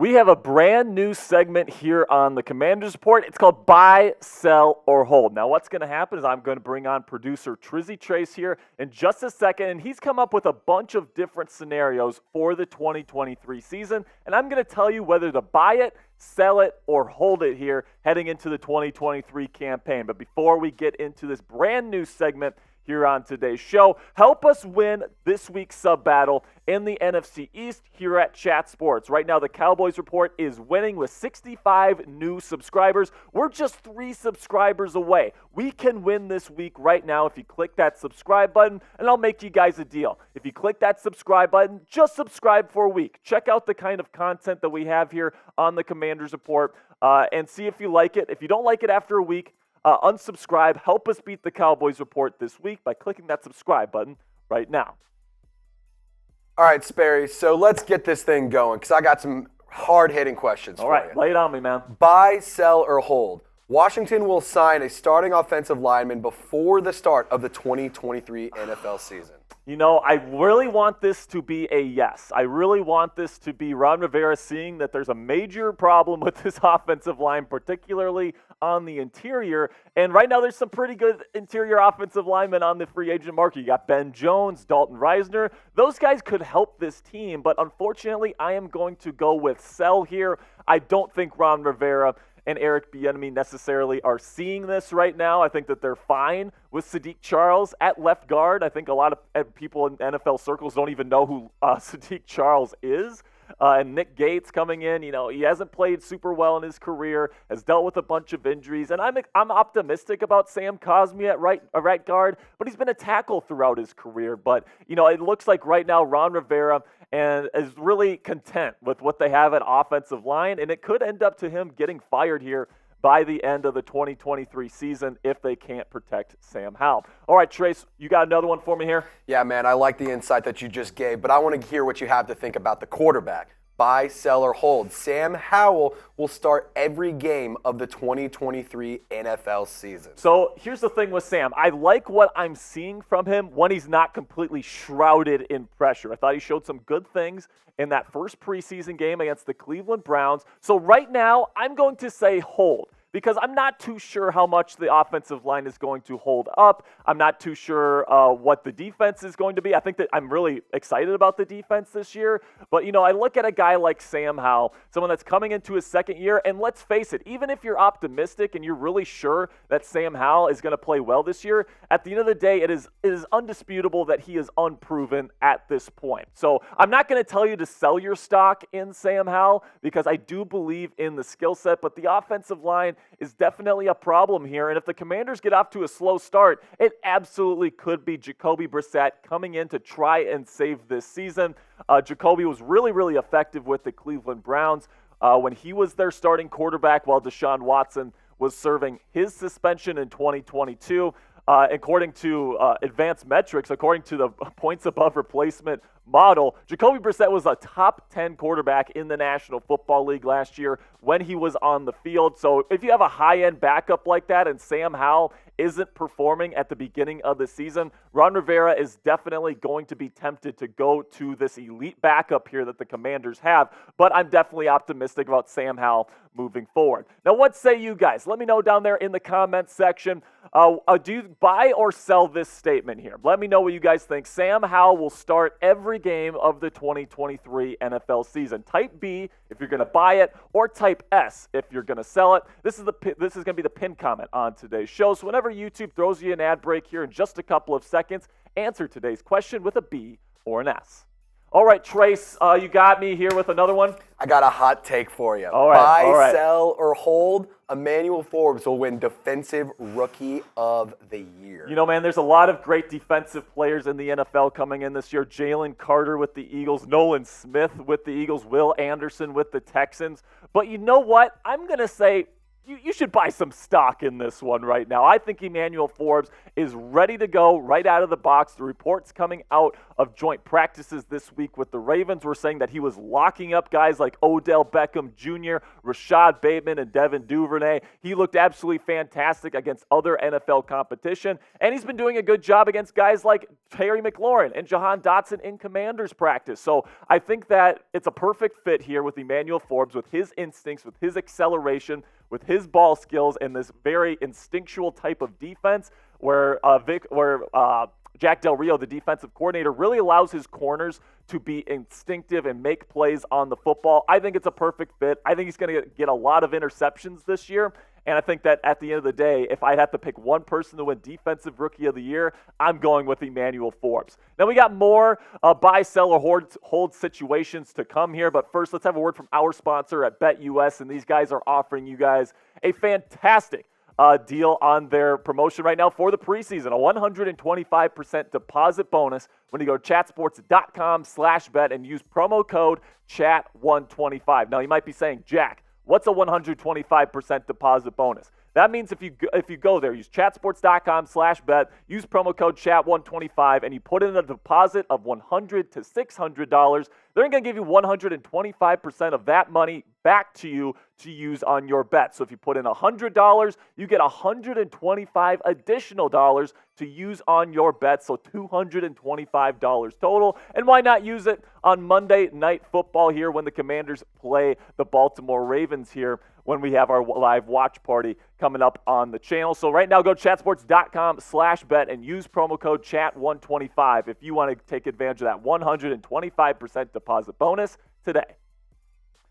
We have a brand new segment here on the Commander's Report. It's called Buy, Sell, or Hold. Now, what's going to happen is I'm going to bring on producer Trizzy Trace here in just a second, and he's come up with a bunch of different scenarios for the 2023 season, and I'm going to tell you whether to buy it, sell it, or hold it here heading into the 2023 campaign. But before we get into this brand new segment here on today's show, help us win this week's sub battle in the NFC East here at Chat Sports. Right now, the Cowboys Report is winning with 65 new subscribers. We're just 3 subscribers away. We can win this week right now if you click that subscribe button, and I'll make you guys a deal. If you click that subscribe button, just subscribe for a week. Check out the kind of content that we have here on the Commander's Report and see if you like it. If you don't like it after a week, unsubscribe. Help us beat the Cowboys Report this week by clicking that subscribe button right now. All right, Sperry, so let's get this thing going because I got some hard-hitting questions for you. All right, lay it on me, man. Buy, sell, or hold. Washington will sign a starting offensive lineman before the start of the 2023 NFL season. You know, I really want this to be a yes. I really want this to be Ron Rivera seeing that there's a major problem with this offensive line, particularly on the interior. And right now there's some pretty good interior offensive linemen on the free agent market. You got Ben Jones, Dalton Reisner. Those guys could help this team, but unfortunately I am going to go with sell here. I don't think Ron Rivera and Eric Bieniemy necessarily are seeing this right now. I think that they're fine with Sadiq Charles at left guard. I think a lot of people in NFL circles don't even know who Sadiq Charles is. And Nick Gates coming in, you know, he hasn't played super well in his career, has dealt with a bunch of injuries, and I'm optimistic about Sam Cosmi at right guard, but he's been a tackle throughout his career. But, you know, it looks like right now Ron Rivera is really content with what they have at offensive line, and it could end up to him getting fired here by the end of the 2023 season if they can't protect Sam Howell. All right, Trace, you got another one for me here? Yeah, man, I like the insight that you just gave, but I want to hear what you have to think about the quarterback. Buy, sell, or hold. Sam Howell will start every game of the 2023 NFL season. So here's the thing with Sam. I like what I'm seeing from him when he's not completely shrouded in pressure. I thought he showed some good things in that first preseason game against the Cleveland Browns. So right now, I'm going to say hold, because I'm not too sure how much the offensive line is going to hold up. I'm not too sure what the defense is going to be. I think that I'm really excited about the defense this year. But, you know, I look at a guy like Sam Howell, someone that's coming into his second year, and let's face it, even if you're optimistic and you're really sure that Sam Howell is going to play well this year, at the end of the day, it is undisputable that he is unproven at this point. So I'm not going to tell you to sell your stock in Sam Howell because I do believe in the skill set, but the offensive line is definitely a problem here. And if the Commanders get off to a slow start, it absolutely could be Jacoby Brissett coming in to try and save this season. Jacoby was really, really effective with the Cleveland Browns when he was their starting quarterback while Deshaun Watson was serving his suspension in 2022. According to advanced metrics, according to the points above replacement model, Jacoby Brissett was a top 10 quarterback in the National Football League last year when he was on the field. So if you have a high-end backup like that and Sam Howell isn't performing at the beginning of the season, Ron Rivera is definitely going to be tempted to go to this elite backup here that the Commanders have. But I'm definitely optimistic about Sam Howell moving forward. Now, what say you guys? Let me know down there in the comments section. Do you buy or sell this statement here? Let me know what you guys think. Sam Howell will start every game of the 2023 NFL season. Type B if you're going to buy it, or type S if you're going to sell it. This is going to be the pinned comment on today's show. So whenever YouTube throws you an ad break here in just a couple of seconds, answer today's question with a B or an S. All right, Trace, you got me here with another one. I got a hot take for you. All right, Buy, sell, or hold. Emmanuel Forbes will win Defensive Rookie of the Year. You know, man, there's a lot of great defensive players in the NFL coming in this year. Jalen Carter with the Eagles, Nolan Smith with the Eagles, Will Anderson with the Texans. But you know what? I'm going to say you should buy some stock in this one right now. I think Emmanuel Forbes is ready to go right out of the box. The reports coming out of joint practices this week with the Ravens were saying that he was locking up guys like Odell Beckham Jr., Rashad Bateman, and Devin Duvernay. He looked absolutely fantastic against other NFL competition, and he's been doing a good job against guys like Terry McLaurin and Jahan Dotson in Commanders practice. So I think that it's a perfect fit here with Emmanuel Forbes, with his instincts, with his acceleration, with his ball skills, and this very instinctual type of defense where Jack Del Rio, the defensive coordinator, really allows his corners to be instinctive and make plays on the football. I think it's a perfect fit. I think he's going to get a lot of interceptions this year. And I think that at the end of the day, if I'd have to pick one person to win Defensive Rookie of the Year, I'm going with Emmanuel Forbes. Now, we got more buy, sell, or hold situations to come here. But first, let's have a word from our sponsor at BetUS. And these guys are offering you guys a fantastic deal on their promotion right now for the preseason, a 125% deposit bonus when you go to chatsports.com/bet and use promo code CHAT125. Now, you might be saying, Jack, what's a 125% deposit bonus? That means if you go there, use chatsports.com/bet, use promo code CHAT125, and you put in a deposit of $100 to $600, they're going to give you 125% of that money back to you to use on your bet. So if you put in $100, you get $125 additional dollars to use on your bet, so $225 total. And why not use it on Monday Night Football here when the Commanders play the Baltimore Ravens here when we have our live watch party coming up on the channel. So right now, go to chatsports.com/bet and use promo code CHAT125 if you want to take advantage of that 125% deposit bonus today.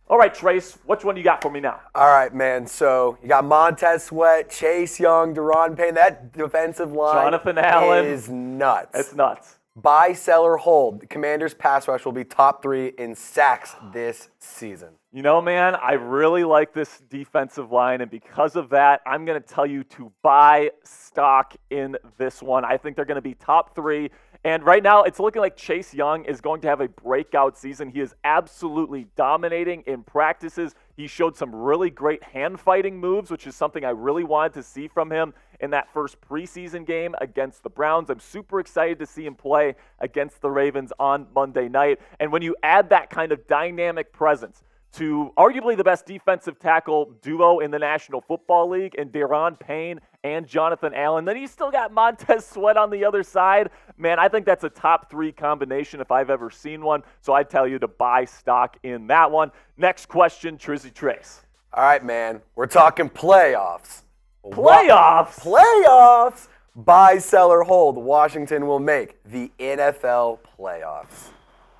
All right, Trace, which one you got for me now? All right, man. So you got Montez Sweat, Chase Young, Deron Payne. That defensive line Jonathan Allen is nuts. It's nuts. Buy, sell, or hold. The Commanders' pass rush will be top 3 in sacks this season. You know, man, I really like this defensive line, and because of that, I'm going to tell you to buy stock in this one. I think they're going to be top 3. And right now, it's looking like Chase Young is going to have a breakout season. He is absolutely dominating in practices. He showed some really great hand-fighting moves, which is something I really wanted to see from him in that first preseason game against the Browns. I'm super excited to see him play against the Ravens on Monday night. And when you add that kind of dynamic presence to arguably the best defensive tackle duo in the National Football League in Deron Payne and Jonathan Allen, then you still got Montez Sweat on the other side. Man, I think that's a top 3 combination if I've ever seen one. So I tell you to buy stock in that one. Next question, Trizzy Trace. All right, man. We're talking playoffs. Playoffs? Playoffs! Buy, sell, or hold. Washington will make the NFL playoffs.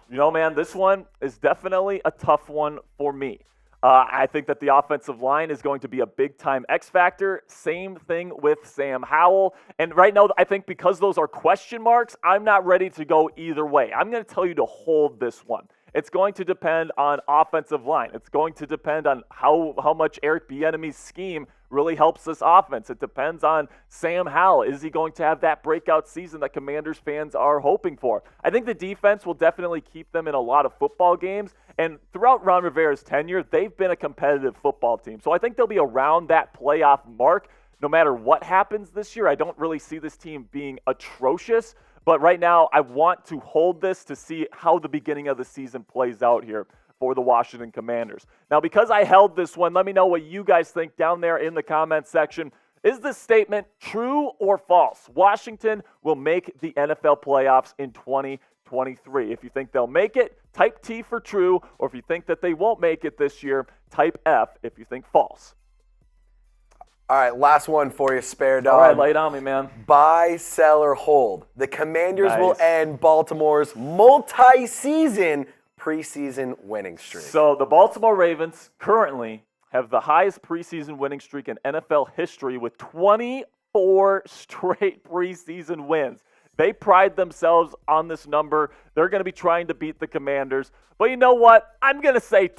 You know, man, this one is definitely a tough one for me. I think that the offensive line is going to be a big-time X factor. Same thing with Sam Howell. And right now, I think because those are question marks, I'm not ready to go either way. I'm going to tell you to hold this one. It's going to depend on offensive line. It's going to depend on how much Eric Bieniemy's scheme really helps this offense. It depends on Sam Howell. Is he going to have that breakout season that Commanders fans are hoping for? I think the defense will definitely keep them in a lot of football games. And throughout Ron Rivera's tenure, they've been a competitive football team. So I think they'll be around that playoff mark no matter what happens this year. I don't really see this team being atrocious. But right now, I want to hold this to see how the beginning of the season plays out here for the Washington Commanders. Now, because I held this one, let me know what you guys think down there in the comments section. Is this statement true or false? Washington will make the NFL playoffs in 2023. If you think they'll make it, type T for true. Or if you think that they won't make it this year, type F if you think false. All right, last one for you, Spare Dog. All right, lay it on me, man. Buy, sell, or hold. The Commanders will end Baltimore's multi-season preseason winning streak. So the Baltimore Ravens currently have the highest preseason winning streak in NFL history with 24 straight preseason wins. They pride themselves on this number. They're going to be trying to beat the Commanders. But you know what? I'm going to say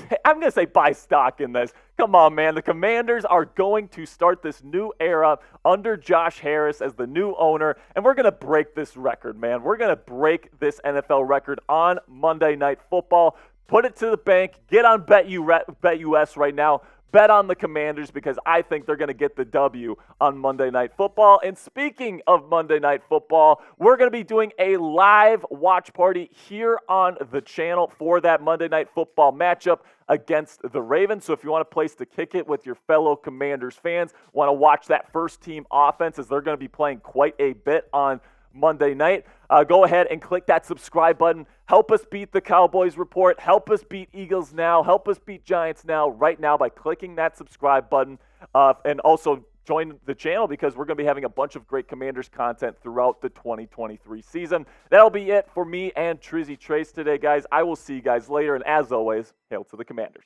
buy stock in this. Come on, man. The Commanders are going to start this new era under Josh Harris as the new owner, and we're going to break this record, man. We're going to break this NFL record on Monday Night Football. Put it to the bank. Get on BetUS right now. bet on the Commanders because I think they're going to get the W on Monday Night Football. And speaking of Monday Night Football, we're going to be doing a live watch party here on the channel for that Monday Night Football matchup against the Ravens. So if you want a place to kick it with your fellow Commanders fans, want to watch that first team offense as they're going to be playing quite a bit on Monday night, go ahead and click that subscribe button. Help us beat the Cowboys report. Help us beat Eagles now. Help us beat Giants now right now by clicking that subscribe button. And also join the channel because we're going to be having a bunch of great Commanders content throughout the 2023 season. That'll be it for me and Trizzy Trace today, guys. I will see you guys later. And as always, hail to the Commanders.